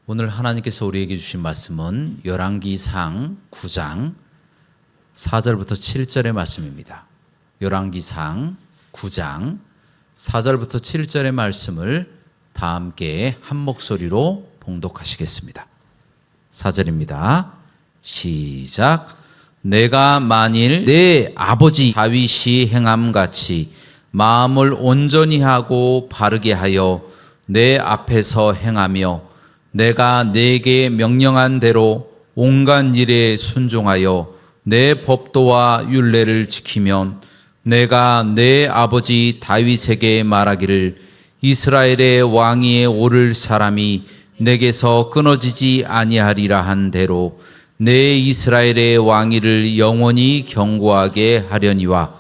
오늘 하나님께서 우리에게 주신 말씀은 열왕기상 9장 4절부터 7절의 말씀입니다. 열왕기상 9장 4절부터 7절의 말씀을 다 함께 한 목소리로 봉독하시겠습니다. 4절입니다. 시작. 내가 만일 내 아버지 다윗이 행함같이 마음을 온전히 하고 바르게 하여 내 앞에서 행하며 내가 내게 명령한 대로 온갖 일에 순종하여 내 법도와 율례를 지키면 내가 내 아버지 다윗에게 말하기를 이스라엘의 왕위에 오를 사람이 내게서 끊어지지 아니하리라 한 대로 내 이스라엘의 왕위를 영원히 견고하게 하려니와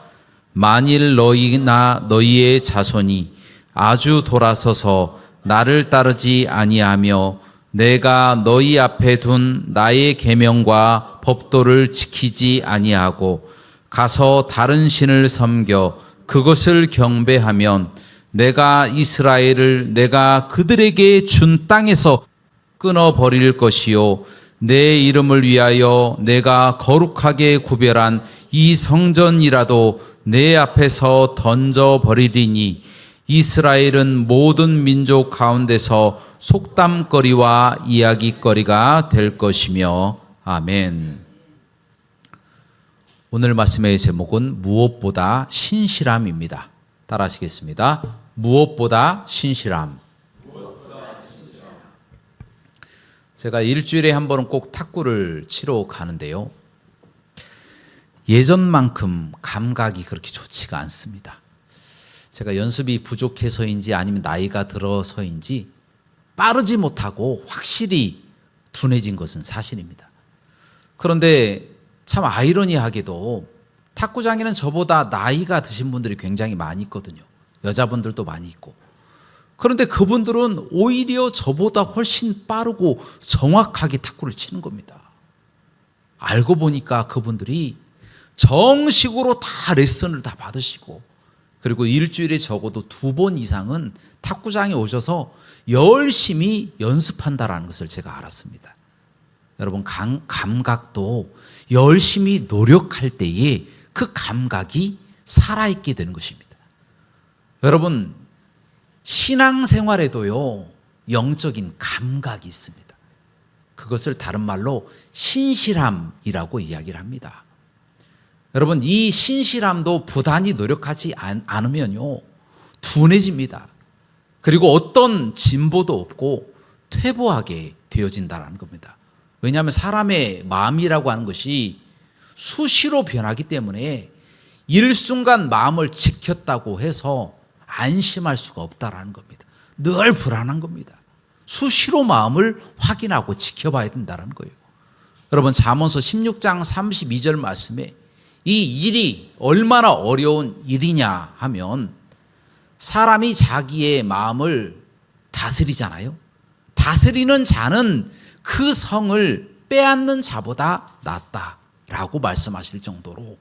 만일 너희나 너희의 자손이 아주 돌아서서 나를 따르지 아니하며 내가 너희 앞에 둔 나의 계명과 법도를 지키지 아니하고 가서 다른 신을 섬겨 그것을 경배하면 내가 이스라엘을 내가 그들에게 준 땅에서 끊어버릴 것이요 내 이름을 위하여 내가 거룩하게 구별한 이 성전이라도 내 앞에서 던져버리리니 이스라엘은 모든 민족 가운데서 속담거리와 이야기거리가 될 것이며 아멘. 오늘 말씀의 제목은 무엇보다 신실함입니다. 따라 하시겠습니다. 무엇보다 신실함. 제가 일주일에 한 번은 꼭 탁구를 치러 가는데요. 예전만큼 감각이 그렇게 좋지가 않습니다. 제가 연습이 부족해서인지 아니면 나이가 들어서인지 빠르지 못하고 확실히 둔해진 것은 사실입니다. 그런데 참 아이러니하게도 탁구장에는 저보다 나이가 드신 분들이 굉장히 많이 있거든요. 여자분들도 많이 있고. 그런데 그분들은 오히려 저보다 훨씬 빠르고 정확하게 탁구를 치는 겁니다. 알고 보니까 그분들이 정식으로 다 레슨을 다 받으시고 그리고 일주일에 적어도 2번 이상은 탁구장에 오셔서 열심히 연습한다라는 것을 제가 알았습니다. 여러분 감각도 열심히 노력할 때에 그 감각이 살아있게 되는 것입니다. 여러분 신앙생활에도요 영적인 감각이 있습니다. 그것을 다른 말로 신실함이라고 이야기를 합니다. 여러분 이 신실함도 부단히 노력하지 않으면요 둔해집니다. 그리고 어떤 진보도 없고 퇴보하게 되어진다는 겁니다. 왜냐하면 사람의 마음이라고 하는 것이 수시로 변하기 때문에 일순간 마음을 지켰다고 해서 안심할 수가 없다는 겁니다. 늘 불안한 겁니다. 수시로 마음을 확인하고 지켜봐야 된다는 거예요. 여러분 잠언서 16장 32절 말씀에 이 일이 얼마나 어려운 일이냐 하면 사람이 자기의 마음을 다스리잖아요. 다스리는 자는 그 성을 빼앗는 자보다 낫다라고 말씀하실 정도로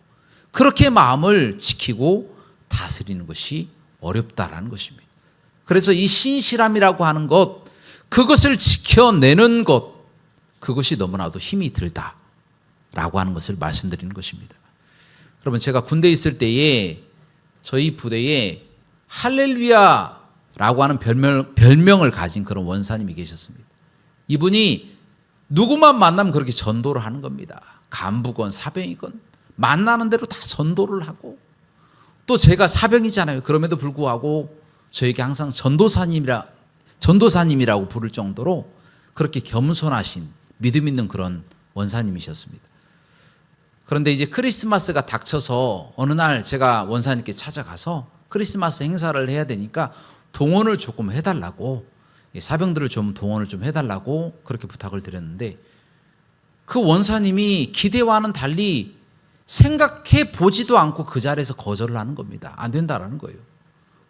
그렇게 마음을 지키고 다스리는 것이 어렵다라는 것입니다. 그래서 이 신실함이라고 하는 것, 그것을 지켜내는 것, 그것이 너무나도 힘이 들다라고 하는 것을 말씀드리는 것입니다. 여러분 제가 군대에 있을 때에 저희 부대에 할렐루야라고 하는 별명을 가진 그런 원사님이 계셨습니다. 이분이 누구만 만나면 그렇게 전도를 하는 겁니다. 간부건 사병이건 만나는 대로 다 전도를 하고 또 제가 사병이잖아요. 그럼에도 불구하고 저에게 항상 전도사님이라고 부를 정도로 그렇게 겸손하신 믿음 있는 그런 원사님이셨습니다. 그런데 이제 크리스마스가 닥쳐서 어느 날 제가 원사님께 찾아가서 크리스마스 행사를 해야 되니까 동원을 조금 해달라고 사병들을 좀 동원을 좀 해달라고 그렇게 부탁을 드렸는데 그 원사님이 기대와는 달리 생각해 보지도 않고 그 자리에서 거절을 하는 겁니다. 안 된다라는 거예요.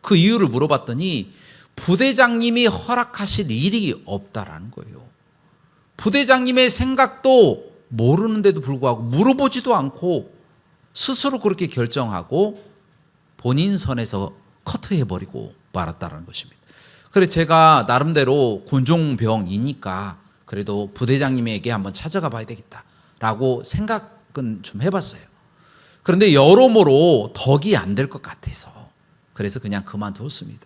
그 이유를 물어봤더니 부대장님이 허락하실 일이 없다라는 거예요. 부대장님의 생각도 모르는데도 불구하고 물어보지도 않고 스스로 그렇게 결정하고 본인 선에서 커트해버리고 말았다는 것입니다. 그래서 제가 나름대로 군종병이니까 그래도 부대장님에게 한번 찾아가 봐야 되겠다라고 생각은 좀 해봤어요. 그런데 여러모로 덕이 안 될 것 같아서 그래서 그냥 그만두었습니다.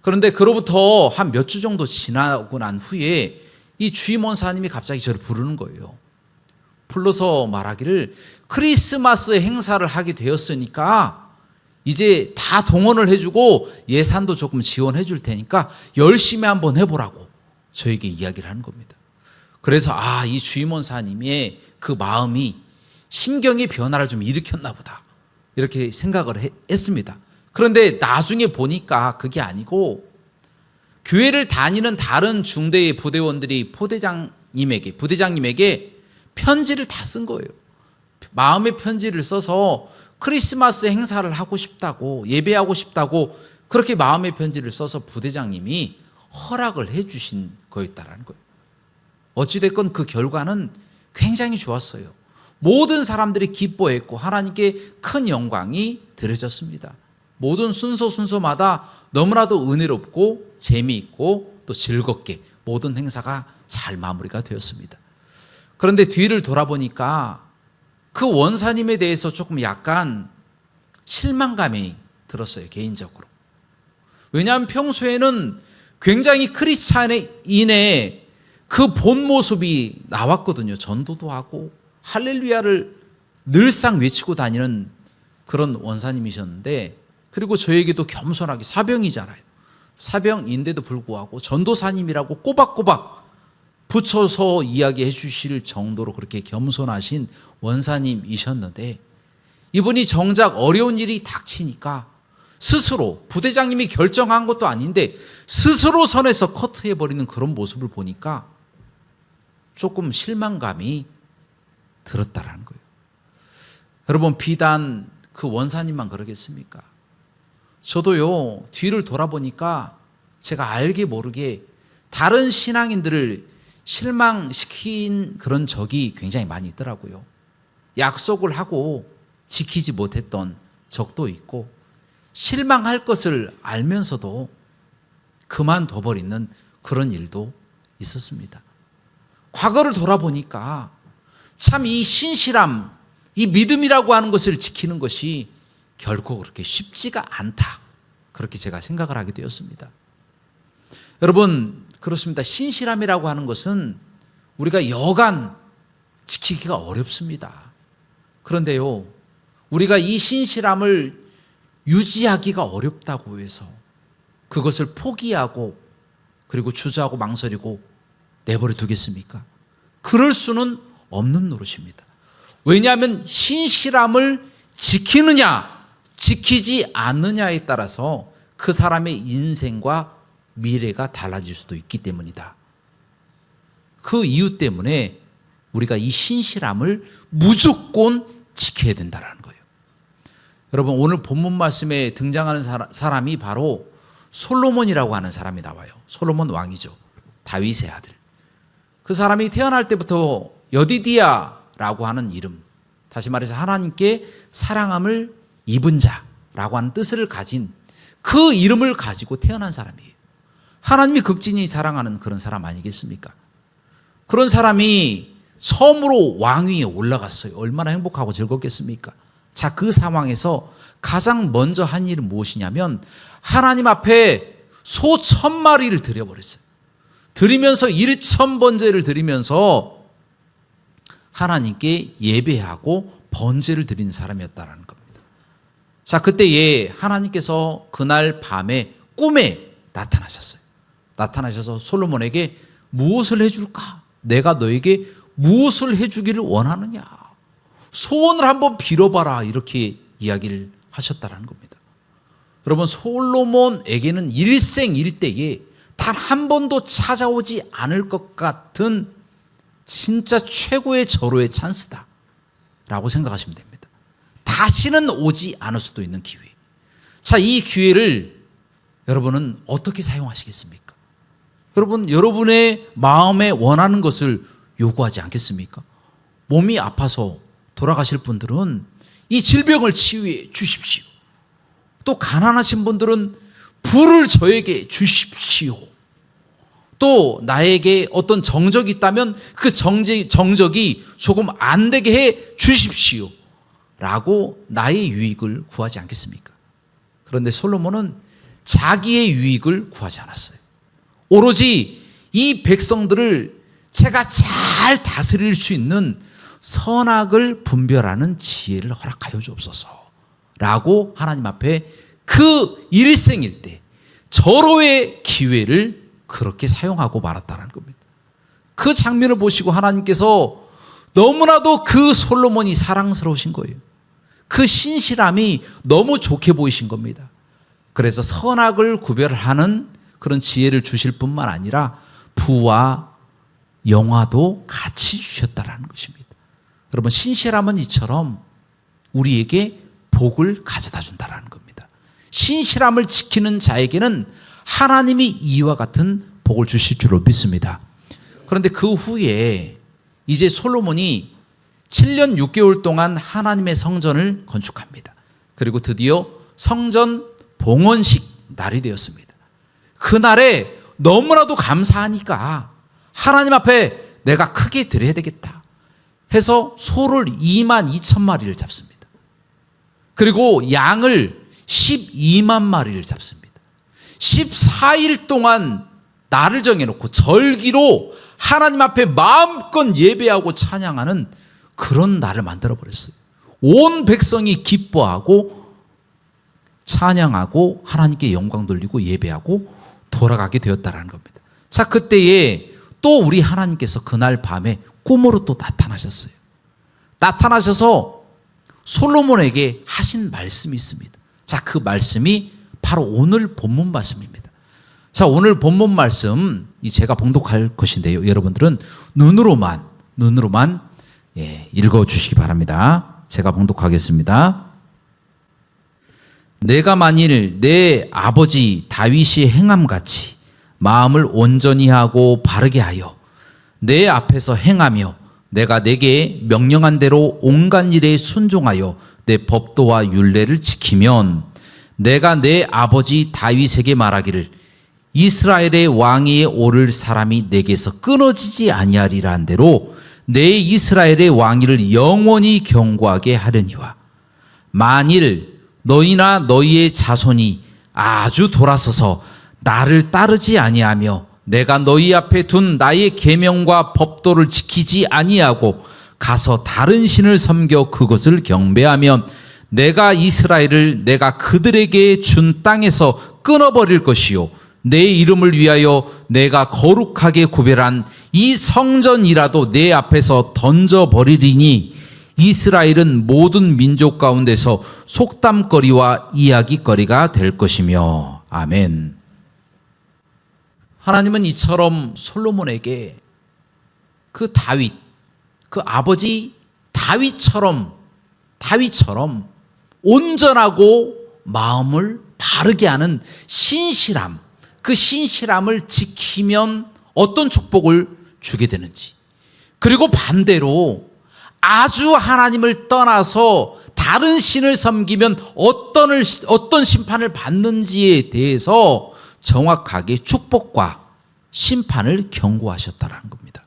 그런데 그로부터 한 몇 주 정도 지나고 난 후에 이 주임원사님이 갑자기 저를 부르는 거예요. 불러서 말하기를 크리스마스 행사를 하게 되었으니까 이제 다 동원을 해주고 예산도 조금 지원해 줄 테니까 열심히 한번 해보라고 저에게 이야기를 하는 겁니다. 그래서 이 주임원사님의 그 마음이 심경의 변화를 좀 일으켰나 보다 이렇게 생각을 했습니다. 그런데 나중에 보니까 그게 아니고 교회를 다니는 다른 중대의 부대원들이 부대장님에게 편지를 다 쓴 거예요. 마음의 편지를 써서 크리스마스 행사를 하고 싶다고, 예배하고 싶다고 그렇게 마음의 편지를 써서 부대장님이 허락을 해 주신 거였다라는 거예요. 어찌됐건 그 결과는 굉장히 좋았어요. 모든 사람들이 기뻐했고 하나님께 큰 영광이 드려졌습니다. 모든 순서마다 너무나도 은혜롭고 재미있고 또 즐겁게 모든 행사가 잘 마무리가 되었습니다. 그런데 뒤를 돌아보니까 그 원사님에 대해서 조금 약간 실망감이 들었어요, 개인적으로. 왜냐하면 평소에는 굉장히 크리스찬인의 그 본 모습이 나왔거든요. 전도도 하고 할렐루야를 늘상 외치고 다니는 그런 원사님이셨는데, 그리고 저에게도 겸손하게 사병이잖아요. 사병인데도 불구하고 전도사님이라고 꼬박꼬박 붙여서 이야기해 주실 정도로 그렇게 겸손하신 원사님이셨는데, 이분이 정작 어려운 일이 닥치니까 스스로, 부대장님이 결정한 것도 아닌데 스스로 선에서 커트해버리는 그런 모습을 보니까 조금 실망감이 들었다라는 거예요. 여러분, 비단 그 원사님만 그러겠습니까? 저도요, 뒤를 돌아보니까 제가 알게 모르게 다른 신앙인들을 실망시킨 그런 적이 굉장히 많이 있더라고요. 약속을 하고 지키지 못했던 적도 있고, 실망할 것을 알면서도 그만둬버리는 그런 일도 있었습니다. 과거를 돌아보니까 참 이 신실함, 이 믿음이라고 하는 것을 지키는 것이 결코 그렇게 쉽지가 않다, 그렇게 제가 생각을 하게 되었습니다. 여러분, 그렇습니다. 신실함이라고 하는 것은 우리가 여간 지키기가 어렵습니다. 그런데요, 우리가 이 신실함을 유지하기가 어렵다고 해서 그것을 포기하고 그리고 주저하고 망설이고 내버려 두겠습니까? 그럴 수는 없는 노릇입니다. 왜냐하면 신실함을 지키느냐 지키지 않느냐에 따라서 그 사람의 인생과 미래가 달라질 수도 있기 때문이다. 그 이유 때문에 우리가 이 신실함을 무조건 지켜야 된다는 거예요. 여러분, 오늘 본문 말씀에 등장하는 사람이 바로 솔로몬이라고 하는 사람이 나와요. 솔로몬 왕이죠. 다윗의 아들. 그 사람이 태어날 때부터 여디디야라고 하는 이름, 다시 말해서 하나님께 사랑함을 입은 자라고 하는 뜻을 가진 그 이름을 가지고 태어난 사람이에요. 하나님이 극진히 사랑하는 그런 사람 아니겠습니까? 그런 사람이 처음으로 왕위에 올라갔어요. 얼마나 행복하고 즐겁겠습니까? 자, 그 상황에서 가장 먼저 한 일은 무엇이냐면 하나님 앞에 소 1000마리를 드려버렸어요. 드리면서 1000번제를 드리면서 하나님께 예배하고 번제를 드리는 사람이었다는 겁니다. 자, 그때에 하나님께서 그날 밤에 꿈에 나타나셨어요. 나타나셔서 솔로몬에게 무엇을 해줄까? 내가 너에게 무엇을 해주기를 원하느냐? 소원을 한번 빌어봐라, 이렇게 이야기를 하셨다는 겁니다. 여러분, 솔로몬에게는 일생일대에 단 한 번도 찾아오지 않을 것 같은 진짜 최고의 절호의 찬스다 라고 생각하시면 됩니다. 다시는 오지 않을 수도 있는 기회. 자, 이 기회를 여러분은 어떻게 사용하시겠습니까? 여러분, 여러분의 마음에 원하는 것을 요구하지 않겠습니까? 몸이 아파서 돌아가실 분들은 이 질병을 치유해 주십시오. 또 가난하신 분들은 부를 저에게 주십시오. 또 나에게 어떤 정적이 있다면 그 정적이 조금 안 되게 해 주십시오. 라고 나의 유익을 구하지 않겠습니까? 그런데 솔로몬은 자기의 유익을 구하지 않았어요. 오로지 이 백성들을 제가 잘 다스릴 수 있는 선악을 분별하는 지혜를 허락하여 주옵소서 라고 하나님 앞에 그 일생일대 절호의 기회를 그렇게 사용하고 말았다는 겁니다. 그 장면을 보시고 하나님께서 너무나도 그 솔로몬이 사랑스러우신 거예요. 그 신실함이 너무 좋게 보이신 겁니다. 그래서 선악을 구별하는 그런 지혜를 주실 뿐만 아니라 부와 영화도 같이 주셨다는 것입니다. 여러분, 신실함은 이처럼 우리에게 복을 가져다 준다는 겁니다. 신실함을 지키는 자에게는 하나님이 이와 같은 복을 주실 줄로 믿습니다. 그런데 그 후에 이제 솔로몬이 7년 6개월 동안 하나님의 성전을 건축합니다. 그리고 드디어 성전 봉헌식 날이 되었습니다. 그날에 너무나도 감사하니까 하나님 앞에 내가 크게 드려야 되겠다 해서 소를 22,000마리를 잡습니다. 그리고 양을 12만 마리를 잡습니다. 14일 동안 날을 정해놓고 절기로 하나님 앞에 마음껏 예배하고 찬양하는 그런 날을 만들어버렸어요. 온 백성이 기뻐하고 찬양하고 하나님께 영광 돌리고 예배하고 돌아가게 되었다는 겁니다. 자, 그때에 또 우리 하나님께서 그날 밤에 꿈으로 또 나타나셨어요. 나타나셔서 솔로몬에게 하신 말씀이 있습니다. 자, 그 말씀이 바로 오늘 본문 말씀입니다. 자, 오늘 본문 말씀 제가 봉독할 것인데요. 여러분들은 눈으로만 읽어주시기 바랍니다. 제가 봉독하겠습니다. 내가 만일 내 아버지 다윗이 행함같이 마음을 온전히 하고 바르게 하여 내 앞에서 행하며 내가 내게 명령한 대로 온갖 일에 순종하여 내 법도와 율례를 지키면 내가 내 아버지 다윗에게 말하기를 이스라엘의 왕위에 오를 사람이 내게서 끊어지지 아니하리라 한 대로 내 이스라엘의 왕위를 영원히 경고하게 하려니와 만일 너희나 너희의 자손이 아주 돌아서서 나를 따르지 아니하며 내가 너희 앞에 둔 나의 계명과 법도를 지키지 아니하고 가서 다른 신을 섬겨 그것을 경배하면 내가 이스라엘을 내가 그들에게 준 땅에서 끊어버릴 것이요 내 이름을 위하여 내가 거룩하게 구별한 이 성전이라도 내 앞에서 던져버리리니 이스라엘은 모든 민족 가운데서 속담거리와 이야기거리가 될 것이며 아멘. 하나님은 이처럼 솔로몬에게 그 다윗, 그 아버지 다윗처럼 온전하고 마음을 바르게 하는 신실함, 그 신실함을 지키면 어떤 축복을 주게 되는지, 그리고 반대로 아주 하나님을 떠나서 다른 신을 섬기면 어떤 심판을 받는지에 대해서 정확하게 축복과 심판을 경고하셨다는 겁니다.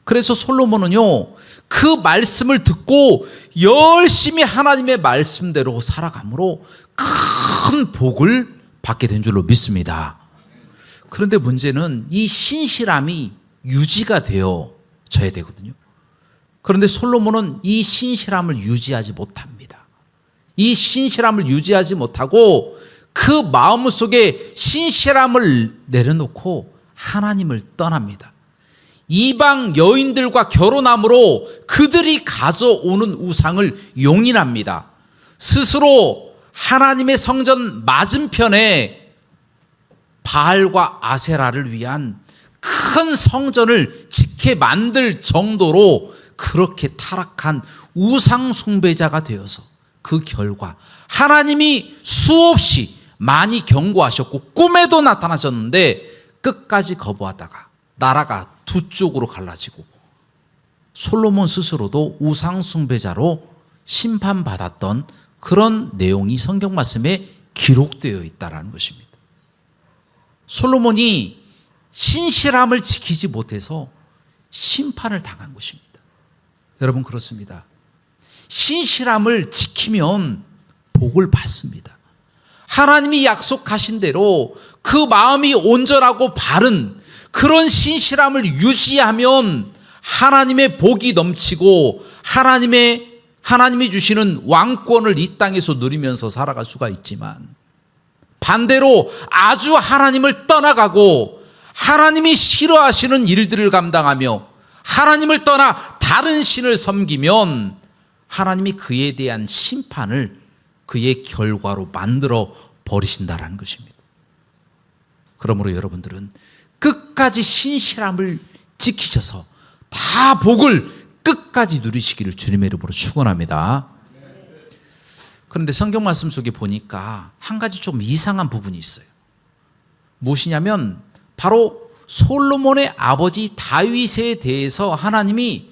그래서 솔로몬은요, 그 말씀을 듣고 열심히 하나님의 말씀대로 살아감으로 큰 복을 받게 된 줄로 믿습니다. 그런데 문제는 이 신실함이 유지가 되어져야 되거든요. 그런데 솔로몬은 이 신실함을 유지하지 못합니다. 이 신실함을 유지하지 못하고 그 마음속에 신실함을 내려놓고 하나님을 떠납니다. 이방 여인들과 결혼함으로 그들이 가져오는 우상을 용인합니다. 스스로 하나님의 성전 맞은편에 바알과 아세라를 위한 큰 성전을 짓게 만들 정도로 그렇게 타락한 우상 숭배자가 되어서 그 결과 하나님이 수없이 많이 경고하셨고 꿈에도 나타나셨는데 끝까지 거부하다가 나라가 두 쪽으로 갈라지고 솔로몬 스스로도 우상 숭배자로 심판받았던 그런 내용이 성경 말씀에 기록되어 있다는 것입니다. 솔로몬이 신실함을 지키지 못해서 심판을 당한 것입니다. 여러분, 그렇습니다. 신실함을 지키면 복을 받습니다. 하나님이 약속하신 대로 그 마음이 온전하고 바른 그런 신실함을 유지하면 하나님의 복이 넘치고 하나님이 주시는 왕권을 이 땅에서 누리면서 살아갈 수가 있지만, 반대로 아주 하나님을 떠나가고 하나님이 싫어하시는 일들을 감당하며 하나님을 떠나 다른 신을 섬기면 하나님이 그에 대한 심판을 그의 결과로 만들어 버리신다라는 것입니다. 그러므로 여러분들은 끝까지 신실함을 지키셔서 다 복을 끝까지 누리시기를 주님의 이름으로 축원합니다. 그런데 성경 말씀 속에 보니까 한 가지 좀 이상한 부분이 있어요. 무엇이냐면 바로 솔로몬의 아버지 다윗에 대해서 하나님이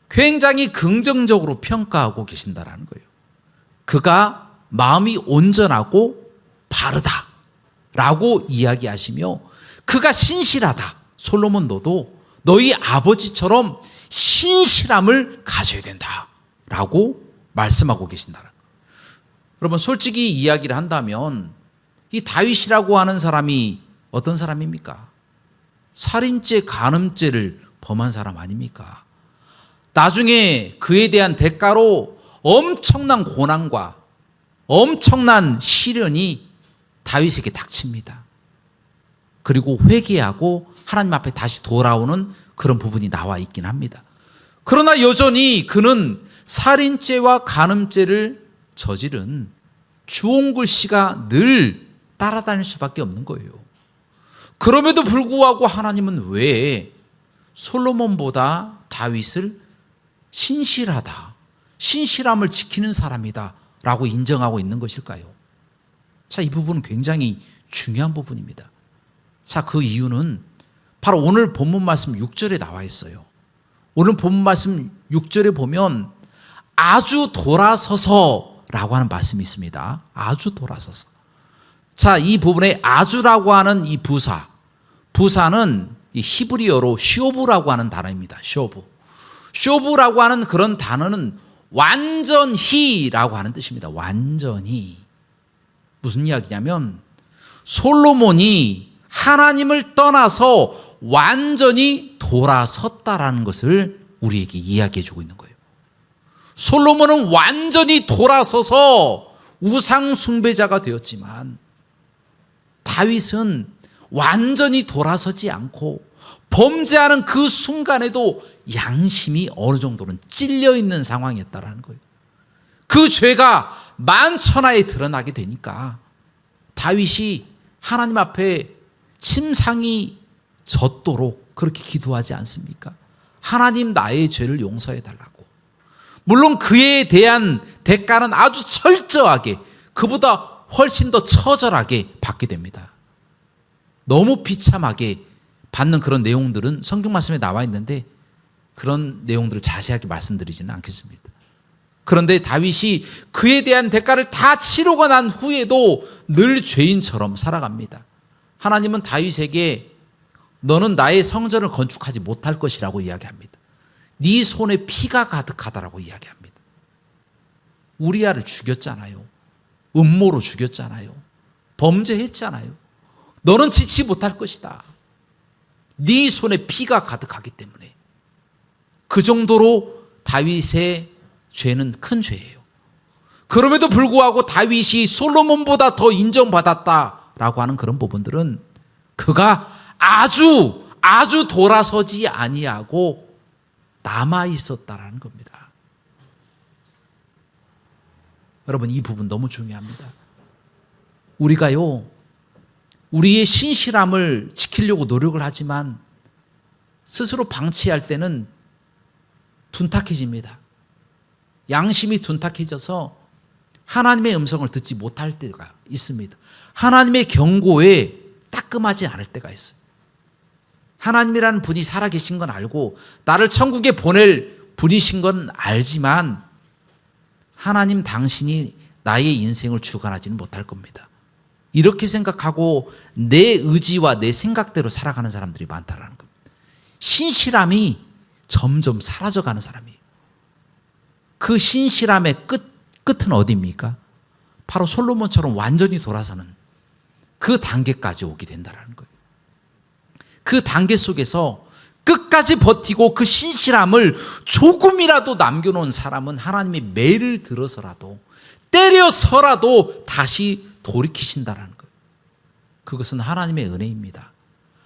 굉장히 긍정적으로 평가하고 계신다라는 거예요. 그가 마음이 온전하고 바르다라고 이야기하시며 그가 신실하다. 솔로몬 너도 너희 아버지처럼 신실함을 가져야 된다라고 말씀하고 계신다는 거예요. 여러분, 솔직히 이야기를 한다면 이 다윗이라고 하는 사람이 어떤 사람입니까? 살인죄, 간음죄를 범한 사람 아닙니까? 나중에 그에 대한 대가로 엄청난 고난과 엄청난 시련이 다윗에게 닥칩니다. 그리고 회개하고 하나님 앞에 다시 돌아오는 그런 부분이 나와 있긴 합니다. 그러나 여전히 그는 살인죄와 간음죄를 저지른 주홍글 씨가 늘 따라다닐 수밖에 없는 거예요. 그럼에도 불구하고 하나님은 왜 솔로몬보다 다윗을 신실하다, 신실함을 지키는 사람이다 라고 인정하고 있는 것일까요? 자, 이 부분은 굉장히 중요한 부분입니다. 자, 그 이유는 바로 오늘 본문 말씀 6절에 나와 있어요. 오늘 본문 말씀 6절에 보면 아주 돌아서서 라고 하는 말씀이 있습니다. 아주 돌아서서. 자, 이 부분에 아주라고 하는 이 부사는 이 히브리어로 쇼부라고 하는 단어입니다. 쇼부라고 하는 그런 단어는 완전히라고 하는 뜻입니다. 완전히. 무슨 이야기냐면 솔로몬이 하나님을 떠나서 완전히 돌아섰다라는 것을 우리에게 이야기해 주고 있는 거예요. 솔로몬은 완전히 돌아서서 우상 숭배자가 되었지만 다윗은 완전히 돌아서지 않고 범죄하는 그 순간에도 양심이 어느 정도는 찔려 있는 상황이었다라는 거예요. 그 죄가 만천하에 드러나게 되니까 다윗이 하나님 앞에 침상이 젖도록 그렇게 기도하지 않습니까? 하나님, 나의 죄를 용서해 달라고. 물론 그에 대한 대가는 아주 철저하게, 그보다 훨씬 더 처절하게 받게 됩니다. 너무 비참하게 받는 그런 내용들은 성경 말씀에 나와 있는데 그런 내용들을 자세하게 말씀드리지는 않겠습니다. 그런데 다윗이 그에 대한 대가를 다 치르고 난 후에도 늘 죄인처럼 살아갑니다. 하나님은 다윗에게 너는 나의 성전을 건축하지 못할 것이라고 이야기합니다. 네 손에 피가 가득하다라고 이야기합니다. 우리아를 죽였잖아요. 음모로 죽였잖아요. 범죄했잖아요. 너는 지치 못할 것이다. 네 손에 피가 가득하기 때문에. 그 정도로 다윗의 죄는 큰 죄예요. 그럼에도 불구하고 다윗이 솔로몬보다 더 인정받았다라고 하는 그런 부분들은 그가 아주 돌아서지 아니하고 남아 있었다라는 겁니다. 여러분, 이 부분 너무 중요합니다. 우리가요, 우리의 신실함을 지키려고 노력을 하지만 스스로 방치할 때는 둔탁해집니다. 양심이 둔탁해져서 하나님의 음성을 듣지 못할 때가 있습니다. 하나님의 경고에 따끔하지 않을 때가 있어요. 하나님이라는 분이 살아계신 건 알고 나를 천국에 보낼 분이신 건 알지만 하나님 당신이 나의 인생을 주관하지는 못할 겁니다. 이렇게 생각하고 내 의지와 내 생각대로 살아가는 사람들이 많다라는 겁니다. 신실함이 점점 사라져가는 사람이에요. 그 신실함의 끝은 어디입니까? 바로 솔로몬처럼 완전히 돌아서는 그 단계까지 오게 된다는 거예요. 그 단계 속에서 끝까지 버티고 그 신실함을 조금이라도 남겨놓은 사람은 하나님이 매를 들어서라도 때려서라도 다시 돌이키신다는 거예요. 그것은 하나님의 은혜입니다.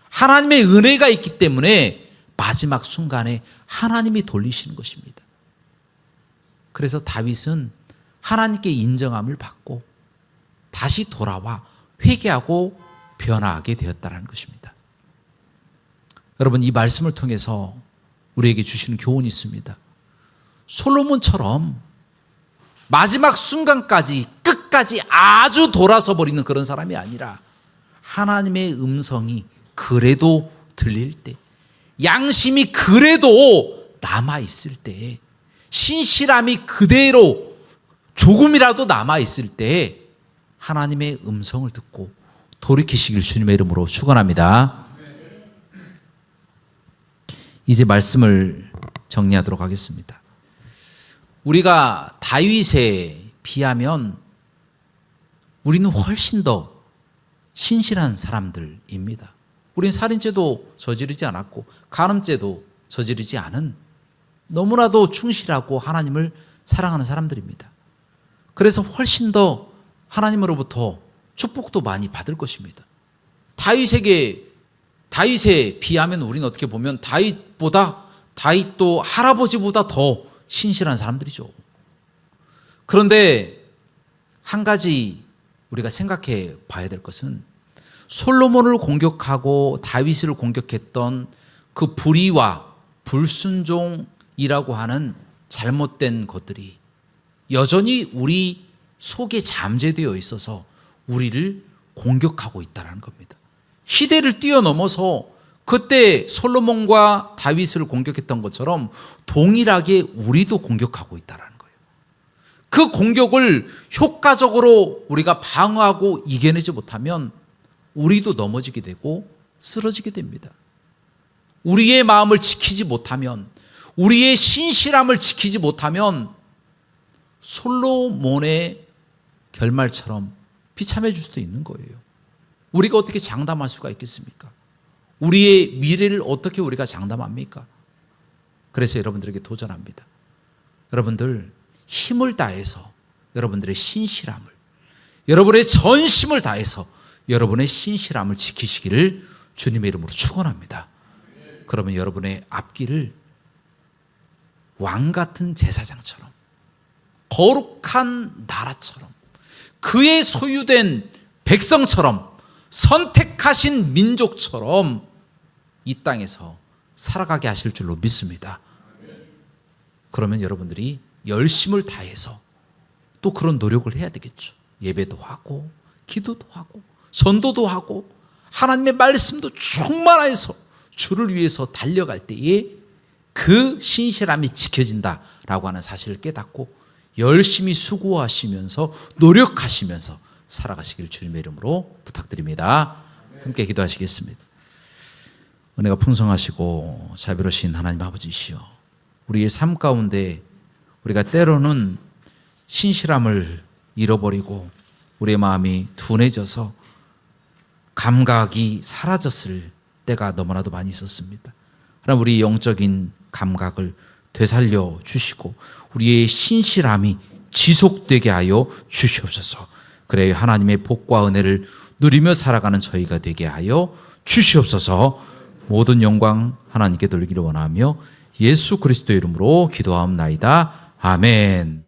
하나님의 은혜가 있기 때문에 마지막 순간에 하나님이 돌리시는 것입니다. 그래서 다윗은 하나님께 인정함을 받고 다시 돌아와 회개하고 변화하게 되었다는 것입니다. 여러분, 이 말씀을 통해서 우리에게 주시는 교훈이 있습니다. 솔로몬처럼 마지막 순간까지 끝까지 아주 돌아서 버리는 그런 사람이 아니라 하나님의 음성이 그래도 들릴 때, 양심이 그래도 남아있을 때, 신실함이 그대로 조금이라도 남아있을 때 하나님의 음성을 듣고 돌이키시길 주님의 이름으로 축원합니다. 이제 말씀을 정리하도록 하겠습니다. 우리가 다윗에 비하면 우리는 훨씬 더 신실한 사람들입니다. 우리는 살인죄도 저지르지 않았고 간음죄도 저지르지 않은 너무나도 충실하고 하나님을 사랑하는 사람들입니다. 그래서 훨씬 더 하나님으로부터 축복도 많이 받을 것입니다. 다윗에 비하면 우리는 어떻게 보면 다윗도 할아버지보다 더 신실한 사람들이죠. 그런데 한 가지 우리가 생각해 봐야 될 것은 솔로몬을 공격하고 다윗을 공격했던 그 불의와 불순종이라고 하는 잘못된 것들이 여전히 우리 속에 잠재되어 있어서 우리를 공격하고 있다는 겁니다. 시대를 뛰어넘어서 그때 솔로몬과 다윗을 공격했던 것처럼 동일하게 우리도 공격하고 있다는 거예요. 그 공격을 효과적으로 우리가 방어하고 이겨내지 못하면 우리도 넘어지게 되고 쓰러지게 됩니다. 우리의 마음을 지키지 못하면, 우리의 신실함을 지키지 못하면 솔로몬의 결말처럼 비참해질 수도 있는 거예요. 우리가 어떻게 장담할 수가 있겠습니까? 우리의 미래를 어떻게 우리가 장담합니까? 그래서 여러분들에게 도전합니다. 여러분들 힘을 다해서 여러분들의 신실함을, 여러분의 전심을 다해서 여러분의 신실함을 지키시기를 주님의 이름으로 축원합니다. 그러면 여러분의 앞길을 왕 같은 제사장처럼, 거룩한 나라처럼, 그의 소유된 백성처럼, 선택하신 민족처럼 이 땅에서 살아가게 하실 줄로 믿습니다. 그러면 여러분들이 열심을 다해서 또 그런 노력을 해야 되겠죠. 예배도 하고 기도도 하고 전도도 하고 하나님의 말씀도 충만해서 주를 위해서 달려갈 때에 그 신실함이 지켜진다라고 하는 사실을 깨닫고 열심히 수고하시면서 노력하시면서 살아가시길 주님의 이름으로 부탁드립니다. 함께 기도하시겠습니다. 은혜가 풍성하시고 자비로우신 하나님 아버지시여, 우리의 삶 가운데 우리가 때로는 신실함을 잃어버리고 우리의 마음이 둔해져서 감각이 사라졌을 때가 너무나도 많이 있었습니다. 하나님, 우리 영적인 감각을 되살려 주시고 우리의 신실함이 지속되게 하여 주시옵소서. 그래야 하나님의 복과 은혜를 누리며 살아가는 저희가 되게 하여 주시옵소서. 모든 영광 하나님께 돌리기를 원하며 예수 그리스도의 이름으로 기도하옵나이다. 아멘.